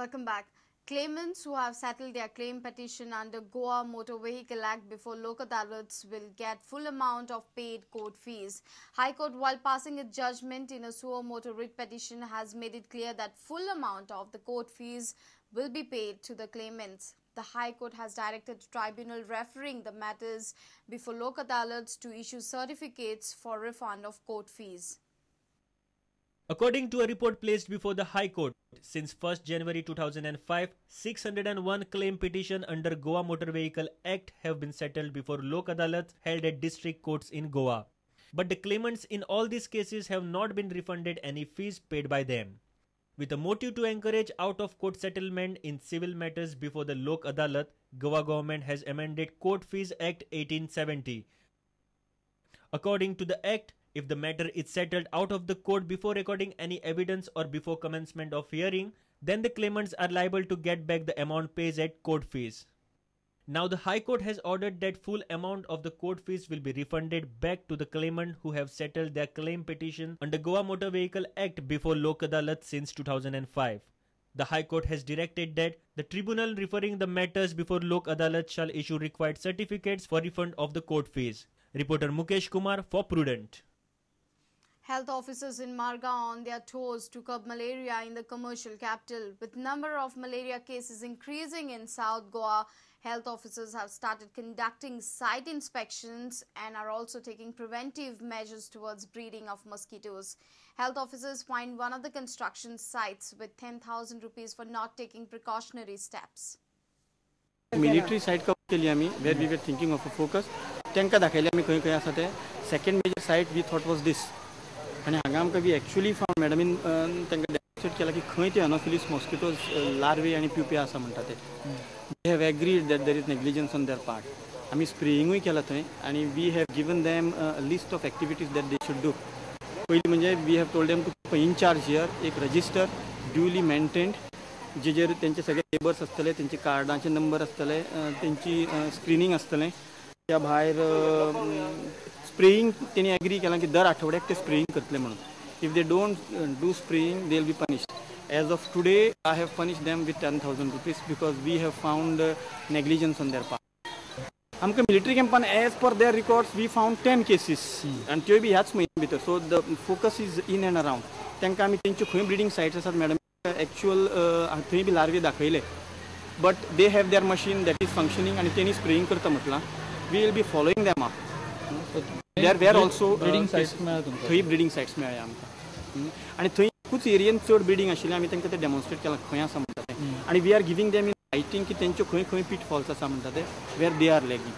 Welcome back. Claimants who have settled their claim petition under Goa Motor Vehicle Act before Lok Adalats will get full amount of paid court fees. High Court, while passing its judgment in a suo motu writ petition, has made it clear that full amount of the court fees will be paid to the claimants. The High Court has directed the tribunal referring the matters before Lok Adalats to issue certificates for refund of court fees. According to a report placed before the High Court, since 1st January 2005, 601 claim petition under Goa Motor Vehicle Act have been settled before Lok Adalats held at district courts in Goa. But the claimants in all these cases have not been refunded any fees paid by them. With a motive to encourage out-of-court settlement in civil matters before the Lok Adalat, Goa government has amended Court Fees Act 1870. According to the Act, if the matter is settled out of the court before recording any evidence or before commencement of hearing, then the claimants are liable to get back the amount paid at court fees. Now the High Court has ordered that full amount of the court fees will be refunded back to the claimant who have settled their claim petition under Goa Motor Vehicle Act before Lok Adalat since 2005. The High Court has directed that the tribunal referring the matters before Lok Adalat shall issue required certificates for refund of the court fees. Reporter Mukesh Kumar for Prudent. Health officers in Margao on their toes to curb malaria in the commercial capital. With number of malaria cases increasing in South Goa, health officers have started conducting site inspections and are also taking preventive measures towards breeding of mosquitoes. Health officers fined one of the construction sites with 10,000 rupees for not taking precautionary steps. Military site where we were thinking of a focus. Second major site we thought was this. And we actually found madam in anopheles mosquitoes larvae and pupae asa mantate. They have agreed that there is negligence on their part. I mean spraying and we have given them a list of activities that they should do. We have told them to keep in charge here, a register duly maintained. neighbors astale, tenche cardanche number astale, tenchi screening astale. या बाहेर spraying त्यांनी agree केला की दर आठवड्याक ते spraying करतले म्हणून. If they don't do spraying, they will be punished. As of today, I have punished them with 10,000 rupees because we have found negligence on their part. आमका military camp as per their records, we found 10 cases and ते भी ह्याच महिन्यात भितर. So the focus is in and around. त्यांका आम्ही त्यांचे खंय breeding sites असतात madam actual थंय भी larvae दाखयले. But they have their machine that is functioning and त्यांनी spraying करता म्हटला. We will be following them up. So there were also breeding sites. 3 breeding sites मेळ्ळे आमकां. आणि थंय कुछ एरियन चड breeding आशिल्ले आमी तांकां ते डेमॉन्स्ट्रेट केला खंय आसा म्हणटा ते. आणि we are giving them in writing की तेंच्यो खंय खंय pitfalls आसा म्हणटा ते where they are lagging.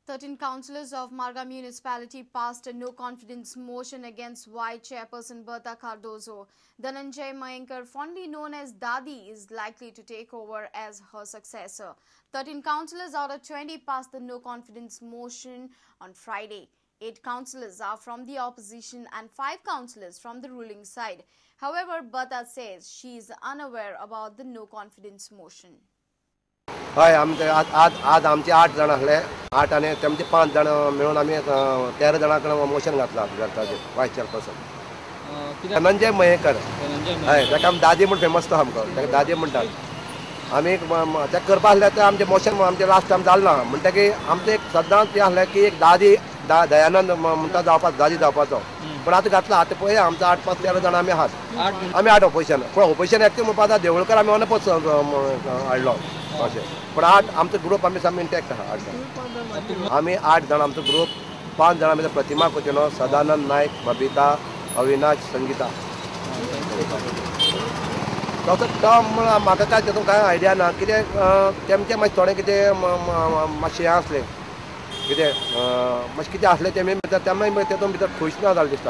13 councillors of Margao Municipality passed a no-confidence motion against Vice Chairperson Bertha Cardozo. Dhananjay Mayankar, fondly known as Dadi, is likely to take over as her successor. 13 councillors out of 20 passed the no-confidence motion on Friday. 8 councillors are from the opposition and 5 councillors from the ruling side. However, Bertha says she is unaware about the no-confidence motion. हय आज आमचे 8 जण आसले 8 आनी तेमचे 5 जण मिळून आमी 13 जणांकडे मोशन घातला करताचे वायस चेअरपर्सन धनंजय मयेकर हय ताका आमी दादी म्हूण फेमस तो आमकां ताका दादी म्हणटात आमी तें करपा आसलें तें आमचें मोशन आमचें लास्ट टायम जालें ना म्हणटकीर आमचें एक सदांच तें आसलें की एक दादी दयानंद म्हणटा जावपाचो दादी जावपाचो पण आतां घातला आतां पळय आमचो 8 5 13 जण आमी आहात आमी 8 ऑपोजिशन पूण ऑपोजिशन एकटें म्हणपा आतां देवळकर आमी अनपच हाडलो अशें पण 8 आमचो ग्रुप आमी सामको इंटॅक्ट आहा 8 जण आमी 8 जण आमचो ग्रुप 5 जणां भितर प्रतिमा कोचेनो सदानंद नायक बबिता अविनाश संगीता तो म्हाका काय तेतून कांय आयडिया ना कित्याक तेमचें मातशें थोडें कितें मातशें हें आसलें कितें मातशें कितें आसलें तेमी तेमी तेतून भितर खुश ना जालें दिसता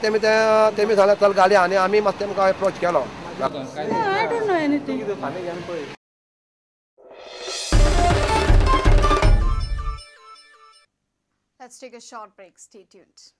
तेमकां तेमी सांगलें चल घालया आनी आमी मातशें तेमकां approach Kelo. I don't know anything. Let's take a short break. Stay tuned.